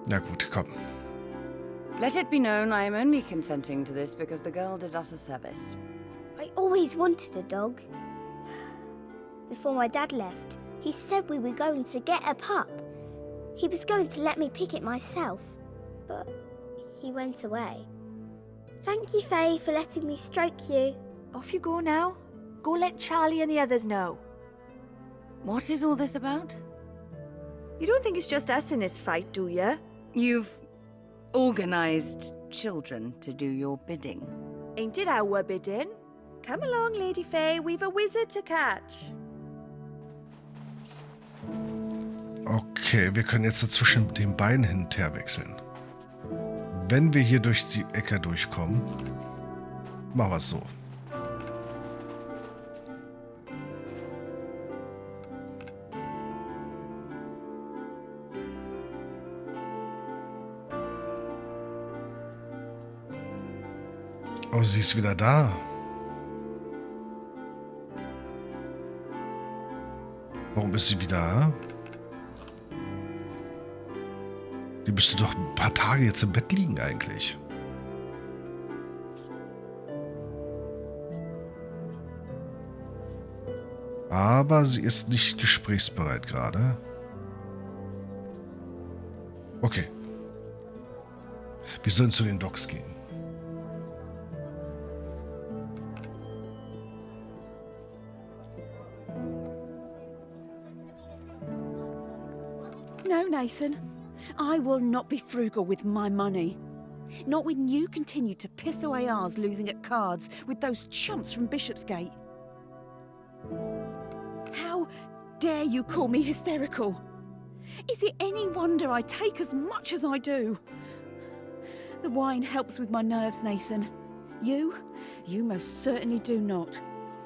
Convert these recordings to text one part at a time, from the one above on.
Na gut, komm. Let it be known I am only consenting to this because the girl did us a service. I always wanted a dog. Before my dad left, he said we were going to get a pup. He was going to let me pick it myself, but he went away. Thank you, Faye, for letting me stroke you. Off you go now. Go let Charlie and the others know. What is all this about? You don't think it's just us in this fight, do you? You've organized children to do your bidding. Ain't it our bidding? Come along, Lady Faye, we've a wizard to catch. Okay, wir können jetzt zwischen den beiden hin und her wechseln. Wenn wir hier durch die Ecke durchkommen, machen wir es so. Oh, sie ist wieder da. Warum ist sie wieder da? Die müsste doch ein paar Tage jetzt im Bett liegen eigentlich. Aber sie ist nicht gesprächsbereit gerade. Okay. Wir sollen zu den Docks gehen. No, Nathan. I will not be frugal with my money. Not when you continue to piss away ours losing at cards with those chumps from Bishopsgate. How dare you call me hysterical? Is it any wonder I take as much as I do? The wine helps with my nerves, Nathan. You most certainly do not.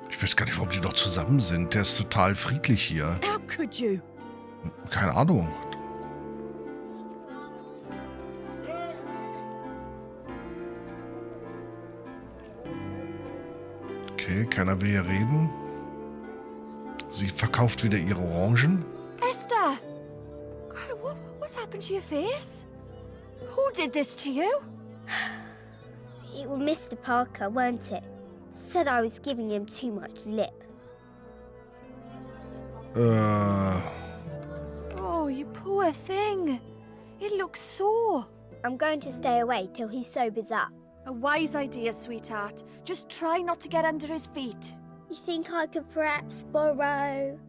Ich weiß gar nicht, warum die noch zusammen sind. Der ist total friedlich hier. How could you? Keine Ahnung. Okay, keiner will hier reden. Sie verkauft wieder ihre Orangen. Esther! What's happened to your face? Who did this to you? It was Mr. Parker, weren't it? Said I was giving him too much lip. Oh, you poor thing. It looks sore. I'm going to stay away till he sobers up. A wise idea, sweetheart. Just try not to get under his feet. You think I could perhaps borrow?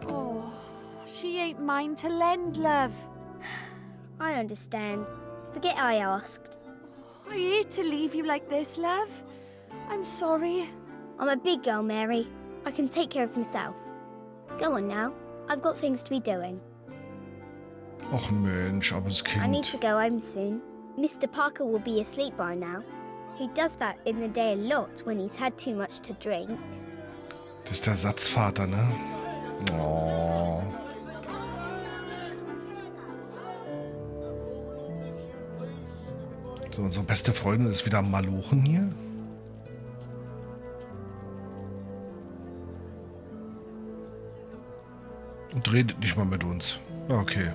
Oh, she ain't mine to lend, love. I understand. Forget I asked. I hate to leave you like this, love. I'm sorry. I'm a big girl, Mary. I can take care of myself. Go on now. I've got things to be doing. Och Mensch, aber das I need Kind. to go home soon. Mr. Parker will be asleep by now. He does that in the day a lot when he's had too much to drink. Das ist der Ersatzvater, ne? Oh. So, unsere beste Freundin ist wieder am Malochen hier. Und redet nicht mal mit uns. Ja, okay.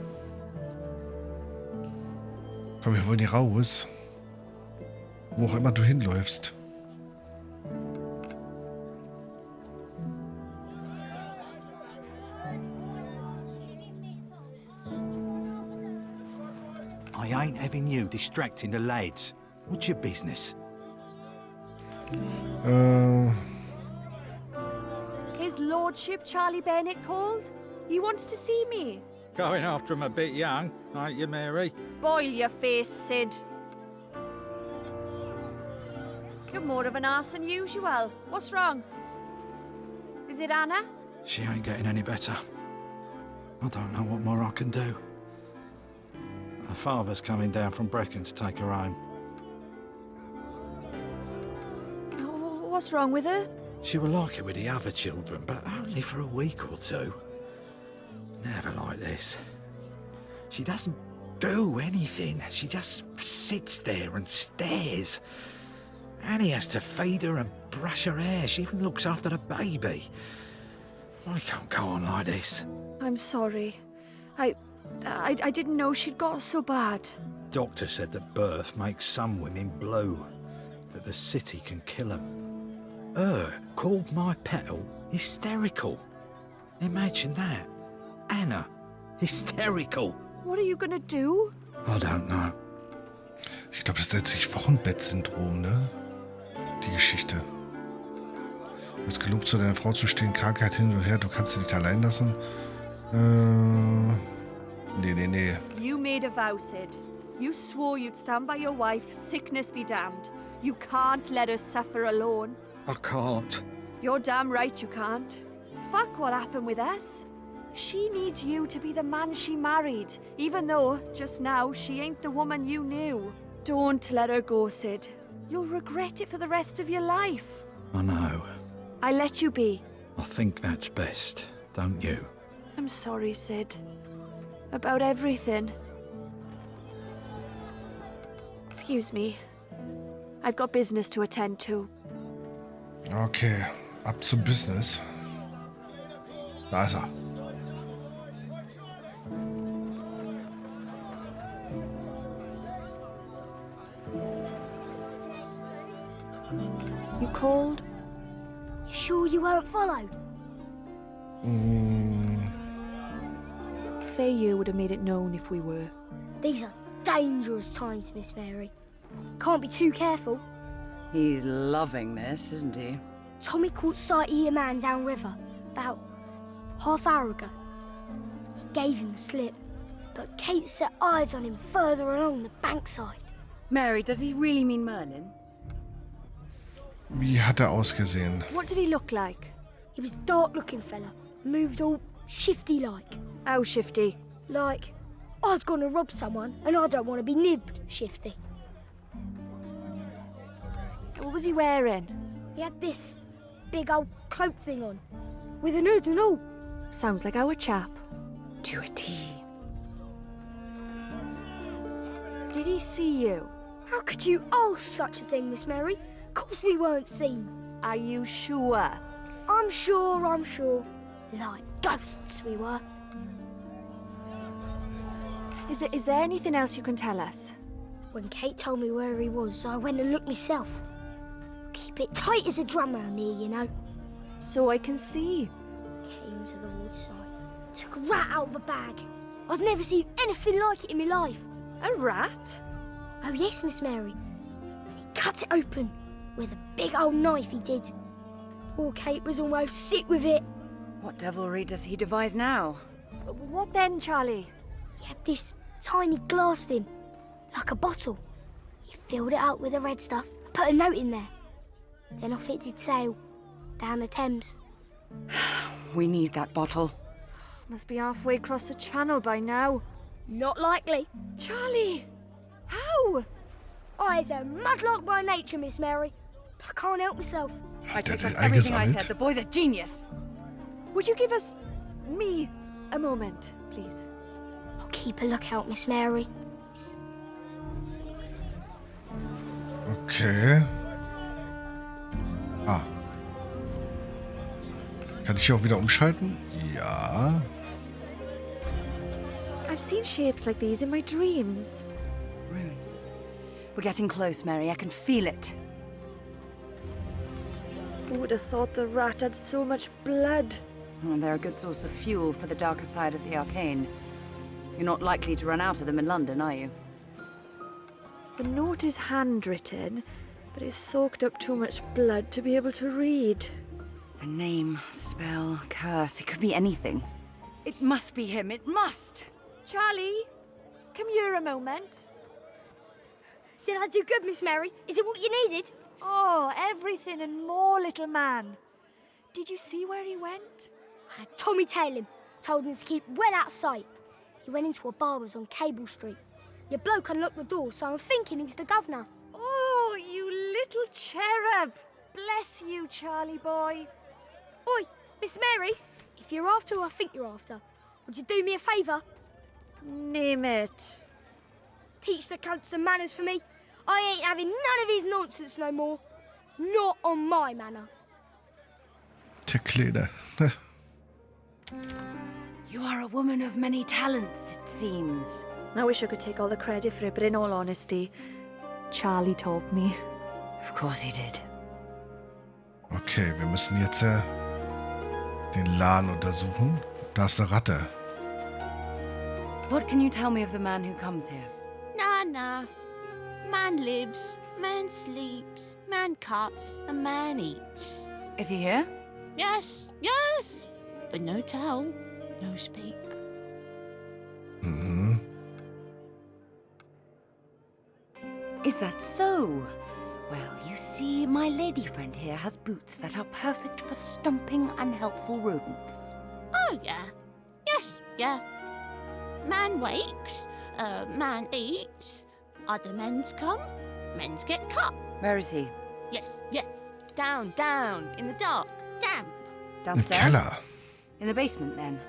Komm, wir wollen hier raus. Wo auch immer du hinläufst. I ain't having you distracting the lads. What's your business? His lordship, Charlie Bennett, called. He wants to see me. Going after him a bit young, ain't you, Mary? Boil your face, Sid. You're more of an arse than usual. What's wrong? Is it Anna? She ain't getting any better. I don't know what more I can do. Her father's coming down from Brecon to take her home. Oh, what's wrong with her? She will like it with the other children, but only for a week or two. Never like this. She doesn't do anything. She just sits there and stares. Annie has to feed her and brush her hair. She even looks after the baby. I can't go on like this. I'm sorry. I didn't know she'd got so bad. Doctor said that birth makes some women blue, that the city can kill them. Called my petal hysterical. Imagine that. Anna, hysterical. What are you gonna do? I don't know. Ich glaube, das nennt sich Wochenbettsyndrom, ne? Die Geschichte. Du hast gelobt, zu deiner Frau zu stehen, Krankheit hin und her, du kannst sie nicht allein lassen. Nee. You made a vow, Sid. You swore you'd stand by your wife, sickness be damned. You can't let her suffer alone. I can't. You're damn right you can't. Fuck what happened with us. She needs you to be the man she married, even though, just now, she ain't the woman you knew. Don't let her go, Sid. You'll regret it for the rest of your life. I know. I let you be. I think that's best, don't you? I'm sorry, Sid. About everything. Excuse me. I've got business to attend to. Okay, ab zum Business. Da ist er. You called? You sure you weren't followed? Fey here would have made it known if we were. These are dangerous times, Miss Mary. Can't be too careful. He's loving this, isn't he? Tommy caught sight of your man downriver about half-hour ago. He gave him the slip, but Kate set eyes on him further along the bankside. Mary, does he really mean Merlin? Wie hat er ausgesehen? What did he look like? He was a dark-looking fella, moved all shifty-like. How shifty? Like, I was gonna rob someone and I don't want to be nibbed, shifty. What was he wearing? He had this big old cloak thing on, with an hood and all. Sounds like our chap. To a T. Did he see you? How could you ask such a thing, Miss Mary? Course we weren't seen. Are you sure? I'm sure. Like ghosts we were. Is there anything else you can tell us? When Kate told me where he was, I went and looked myself. Keep it tight as a drum round here, you know. So I can see. Came to the woodside, took a rat out of a bag. I've never seen anything like it in my life. A rat? Oh yes, Miss Mary. And he cut it open with a big old knife, he did. Poor Kate was almost sick with it. What devilry does he devise now? What then, Charlie? He had this tiny glass thing, like a bottle. He filled it up with the red stuff and put a note in there. Then off it did sail, down the Thames. We need that bottle. Must be halfway across the channel by now. Not likely. Charlie! How? I is a mudlark by nature, Miss Mary. I can't help myself. I Hat er take den back everything I eingesammelt? said. The boy's a genius. Would you give me a moment, please? I'll keep a lookout, Miss Mary. Okay. Ah. Kann ich hier auch wieder umschalten? Ja. I've seen shapes like these in my dreams. Runes. We're getting close, Mary. I can feel it. Who would have thought the rat had so much blood? And they're a good source of fuel for the darker side of the arcane. You're not likely to run out of them in London, are you? The note is handwritten, but it's soaked up too much blood to be able to read. A name, spell, curse. It could be anything. It must be him. It must! Charlie, come here a moment. Did I do good, Miss Mary? Is it what you needed? Oh, everything and more, little man. Did you see where he went? I had Tommy tail him, told him to keep well out of sight. He went into a barber's on Cable Street. Your bloke unlocked the door, so I'm thinking he's the governor. Oh, you little cherub. Bless you, Charlie boy. Oi, Miss Mary, if you're after who I think you're after, would you do me a favour? Name it. Teach the cunt some manners for me. I ain't having none of his nonsense no more. Not on my manor. Der Kleine. woman of many talents, it seems. I wish I could take all the credit for it, but in all honesty, Charlie taught me. Of course he did. Okay, wir müssen jetzt den Laden untersuchen. Da ist eine Ratte. What can you tell me of the man who comes here? Nah. Man lives, man sleeps, man cuts, and man eats. Is he here? Yes. But no tell, no speak. Mhm. Is that so? Well, you see, my lady friend here has boots that are perfect for stomping unhelpful rodents. Oh, yeah. Yes, yeah. Man wakes, man eats, other men's come, men's get cut. Where is he? Yes, yeah. Down, in the dark, damp. Im Downstairs? Keller. In the basement, then.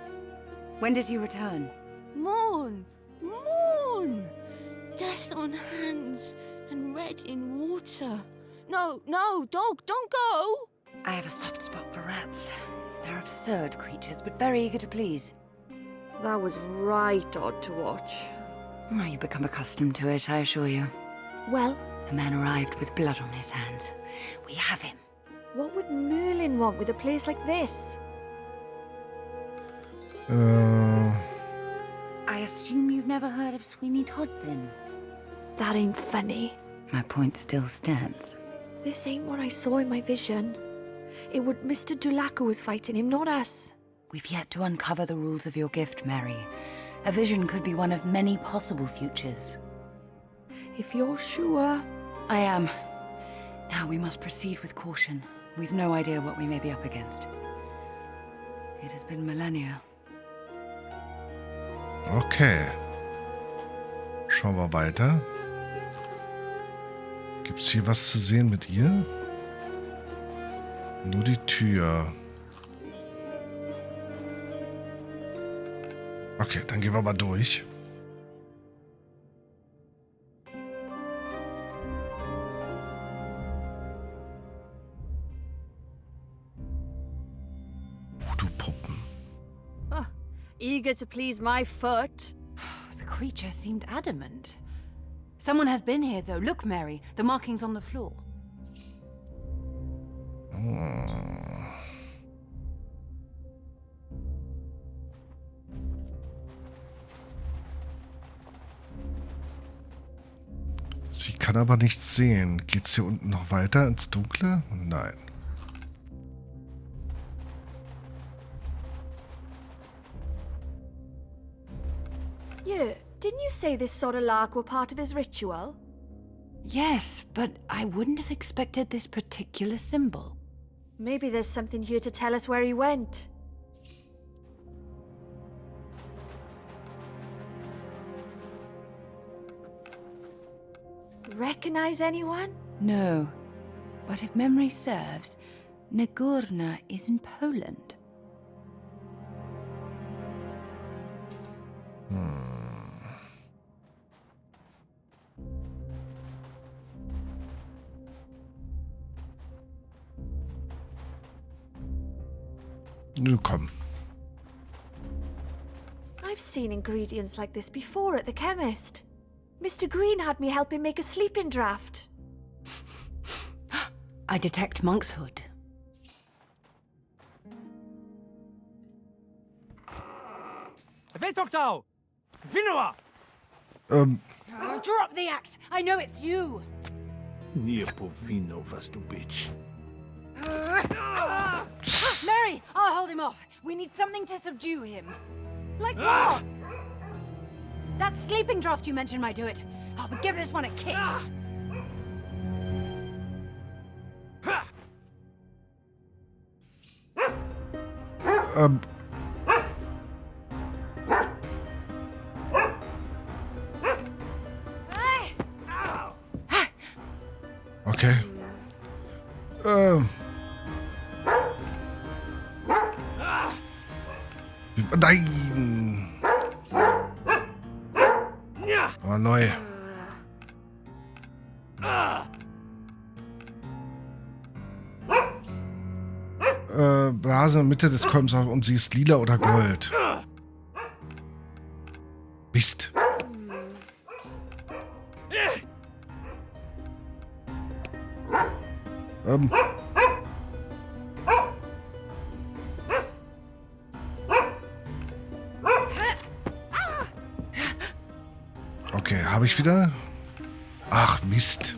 When did he return? Morn. Death on hands and red in water. No, dog, don't go. I have a soft spot for rats. They're absurd creatures, but very eager to please. That was right odd to watch. Oh, you become accustomed to it, I assure you. Well, A man arrived with blood on his hands. We have him. what would Merlin want with a place like this? I assume you've never heard of Sweeney Todd, then? That ain't funny. My point still stands. This ain't what I saw in my vision. It would Mr. Du Lac who was fighting him, not us. We've yet to uncover the rules of your gift, Mary. A vision could be one of many possible futures. If you're sure. I am. Now we must proceed with caution. We've no idea what we may be up against. It has been millennia. Okay. Schauen wir weiter. Gibt's hier was zu sehen mit ihr? Nur die Tür. Okay, dann gehen wir mal durch. Voodoo-Puppen. Eager to please my foot. The creature seemed adamant. Someone has been here, though. Look, Mary, the markings on the floor. Sie kann aber nichts sehen. Geht's hier unten noch weiter ins Dunkle? Nein. Yeah, didn't you say this sort of lark were part of his ritual? Yes, but I wouldn't have expected this particular symbol. Maybe there's something here to tell us where he went. Recognize anyone? No. But if memory serves, Nagorna is in Poland. Nun komm. I've seen ingredients like this before at the chemist. Mr. Green had me help him make a sleeping draught. I detect monkshood. Drop the axe! I know it's you! Nie powinno was tu być. Mary! I'll hold him off. We need something to subdue him. Like what? That sleeping draft you mentioned might do it. Oh, but give this one a kick. Okay. Nein! Oh, neu. Blase in der Mitte des Kolbens und sie ist lila oder gold. Mist. Okay, habe ich wieder? Ach, Mist.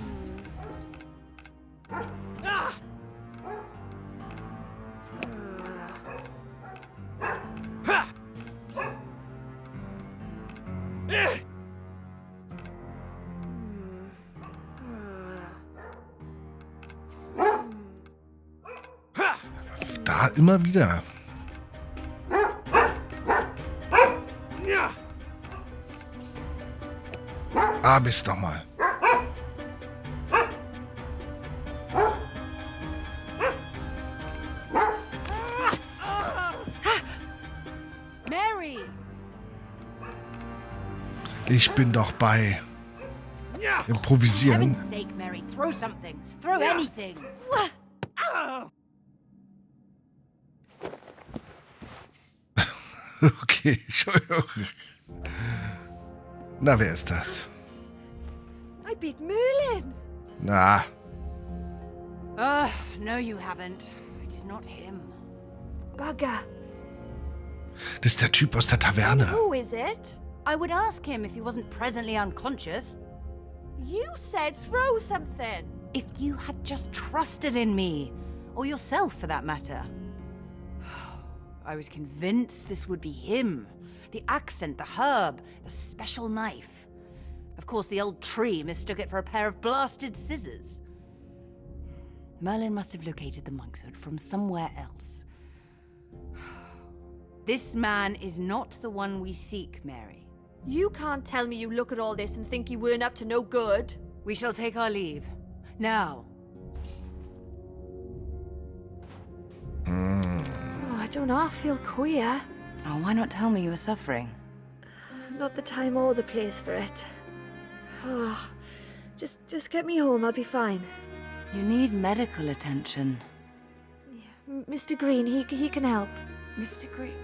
Da immer wieder. Ah, Mist nochmal. Mary! Ich bin doch bei Improvisieren. For heaven's sake, Mary, throw something. Throw anything. Okay, Entschuldigung. Na, wer ist das? I beat Merlin. Na, No, you haven't. It is not him. Bugger. das ist der Typ aus der Taverne. Who is it? I would ask him if he wasn't presently unconscious. You said throw something. If you had just trusted in me, or yourself for that matter. I was convinced this would be him. The accent, the herb, the special knife. Of course, the old tree mistook it for a pair of blasted scissors. Merlin must have located the monk's hood from somewhere else. This man is not the one we seek, Mary. You can't tell me you look at all this and think you weren't up to no good. We shall take our leave. Now. Oh, I don't half feel queer. Oh, why not tell me you were suffering? Not the time or the place for it. Oh, just get me home, I'll be fine. You need medical attention. Mr. Green, he can help. Mr. Green.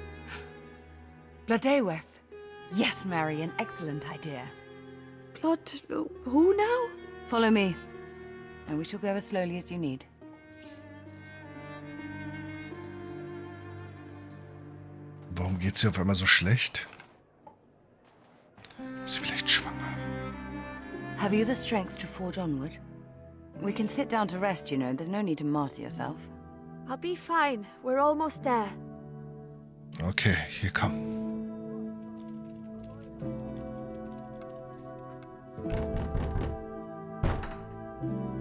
Bloodayworth. Yes, Mary, an excellent idea. Blood... who now? Follow me, and we shall go as slowly as you need. Warum geht's ihr auf einmal so schlecht? Ist sie vielleicht schwanger? Have you the strength to forge onward? We can sit down to rest, you know. There's no need to martyr yourself. I'll be fine. We're almost there. Okay, hier komm.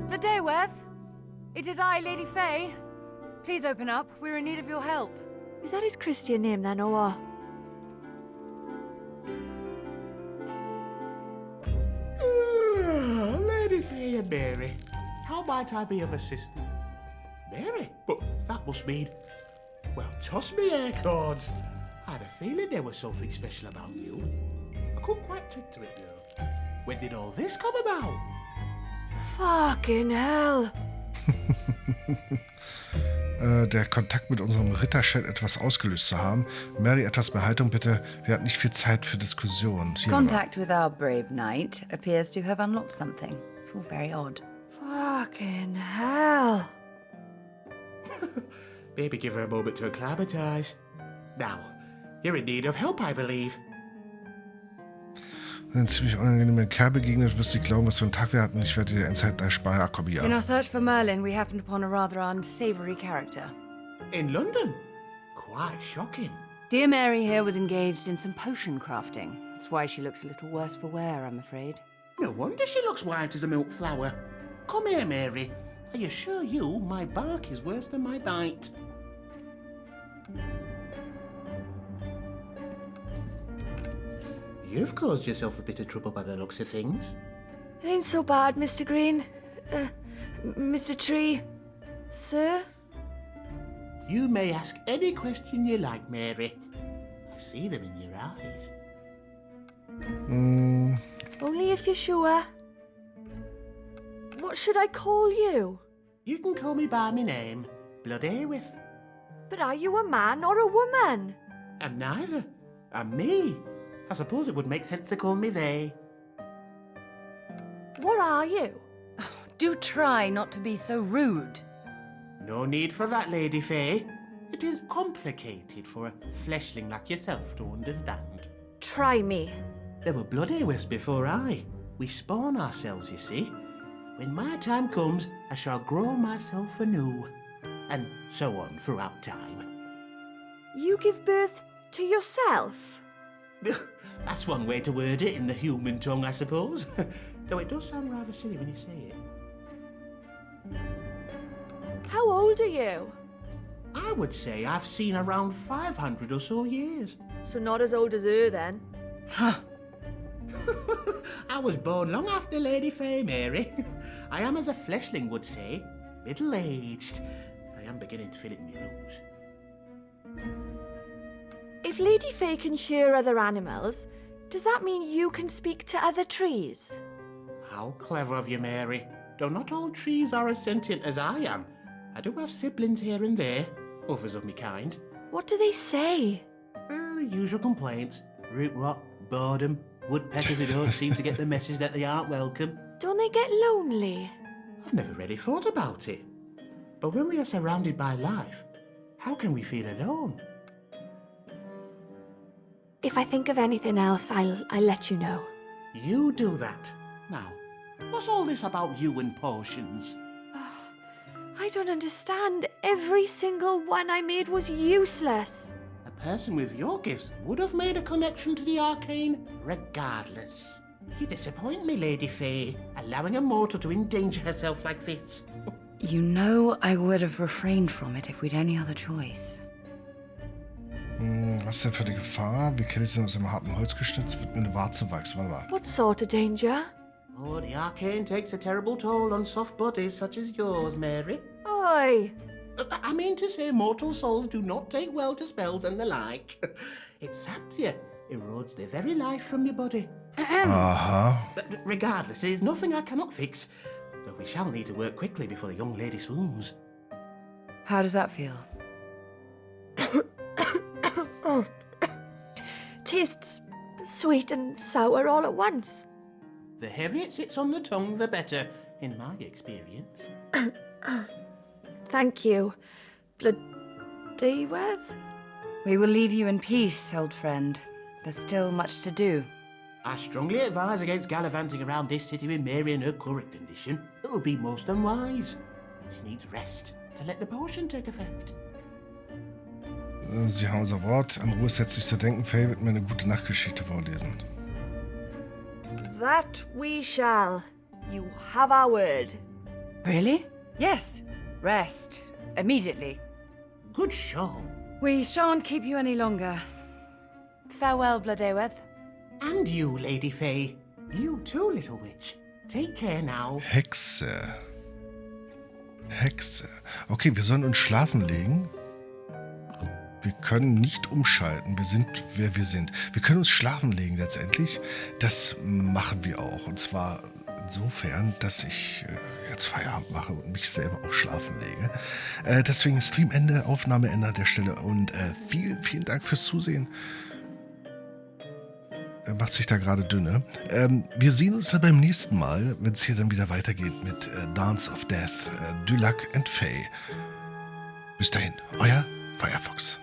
Bloodayworth, it is I, Lady Fey. Please open up. We're in need of your help. Is that his Christian name then, or what? Lady Fey and Mary, how might I be of assistance? Mary? But that must mean... Well, toss me acorns. I had a feeling there was something special about you. I couldn't quite picture it, though. When did all this come about? Fucking hell. Der Kontakt mit unserem Ritter scheint etwas ausgelöst zu haben. Mary, etwas mehr Haltung bitte. Wir hatten nicht viel Zeit für Diskussion. Contact with our brave knight appears to have unlocked something. It's all very odd. Fucking hell. Maybe give her a moment to acclimatise. Now, you're in need of help, I believe. Ein ziemlich unangenehmer Kerl begegnet, wirst du glauben, was für einen Tag wir hatten. Ich werde dir Insight ersparen. Ach, komm, ja. In our search for Merlin, we happened upon a rather unsavory character. In London? Quite shocking. Dear Mary here was engaged in some potion crafting. That's why she looks a little worse for wear, I'm afraid. No wonder she looks white as a milk flower. Come here, Mary. I assure you, my bark is worse than my bite. You've caused yourself a bit of trouble by the looks of things. It ain't so bad, Mr. Green. Mr. Tree. Sir? You may ask any question you like, Mary. I see them in your eyes. Only if you're sure. What should I call you? You can call me by my name, Bloodayworth. But are you a man or a woman? I'm neither. I'm me. I suppose it would make sense to call me they. What are you? Do try not to be so rude. No need for that, Lady Fey. It is complicated for a fleshling like yourself to understand. Try me. There were bloody wisps before I. We spawn ourselves, you see. When my time comes, I shall grow myself anew. And so on throughout time. You give birth to yourself? That's one way to word it in the human tongue, I suppose. Though it does sound rather silly when you say it. How old are you? I would say I've seen around 500 or so years. So not as old as her then. Huh. I was born long after Lady Fey, Mary. I am, as a fleshling would say, middle-aged. I am beginning to feel it in my nose. If Lady Fey can hear other animals, does that mean you can speak to other trees? How clever of you, Mary. Though not all trees are as sentient as I am. I do have siblings here and there, others of me kind. What do they say? Well, the usual complaints. Root rot, boredom, woodpeckers who don't seem to get the message that they aren't welcome. Don't they get lonely? I've never really thought about it. But when we are surrounded by life, how can we feel alone? If I think of anything else, I'll let you know. You do that. Now, what's all this about you and potions? I don't understand. Every single one I made was useless. A person with your gifts would have made a connection to the arcane regardless. You disappoint me, Lady Fey, allowing a mortal to endanger herself like this. You know I would have refrained from it if we'd any other choice. Was denn für die Gefahr? Wie kenne ich sie aus dem harten Holz geschnitzt? Wird mir eine Warze wachsen. Warte mal. What sort of danger? Oh, the arcane takes a terrible toll on soft bodies such as yours, Mary. Oi! I mean to say, mortal souls do not take well to spells and the like. It saps you, erodes the very life from your body. But regardless, there is nothing I cannot fix. Though we shall need to work quickly before the young lady swoons. How does that feel? Oh. Tastes sweet and sour all at once. The heavier it sits on the tongue, the better, in my experience. Thank you, Bloodyworth. We will leave you in peace, old friend. There's still much to do. I strongly advise against gallivanting around this city with Mary in her current condition. It will be most unwise. She needs rest to let the potion take effect. Sie haben unser Wort. An Ruhe setzt sich zu denken. Fey wird mir eine gute Nachtgeschichte vorlesen. That we shall. You have our word. Really? Yes. Rest. Immediately. Good show. We shan't keep you any longer. Farewell, Bloodyworth. And you, Lady Fey. You too, little witch. Take care now. Hexe. Hexe. Okay, wir sollen uns schlafen legen. Wir können nicht umschalten. Wir sind, wer wir sind. Wir können uns schlafen legen letztendlich. Das machen wir auch. Und zwar insofern, dass ich jetzt Feierabend mache und mich selber auch schlafen lege. Deswegen Streamende, Aufnahmeende an der Stelle. Und vielen, vielen Dank fürs Zusehen. Er macht sich da gerade dünne. Wir sehen uns dann beim nächsten Mal, wenn es hier dann wieder weitergeht mit Dance of Death, Du Lac and Fey. Bis dahin, euer Firefox.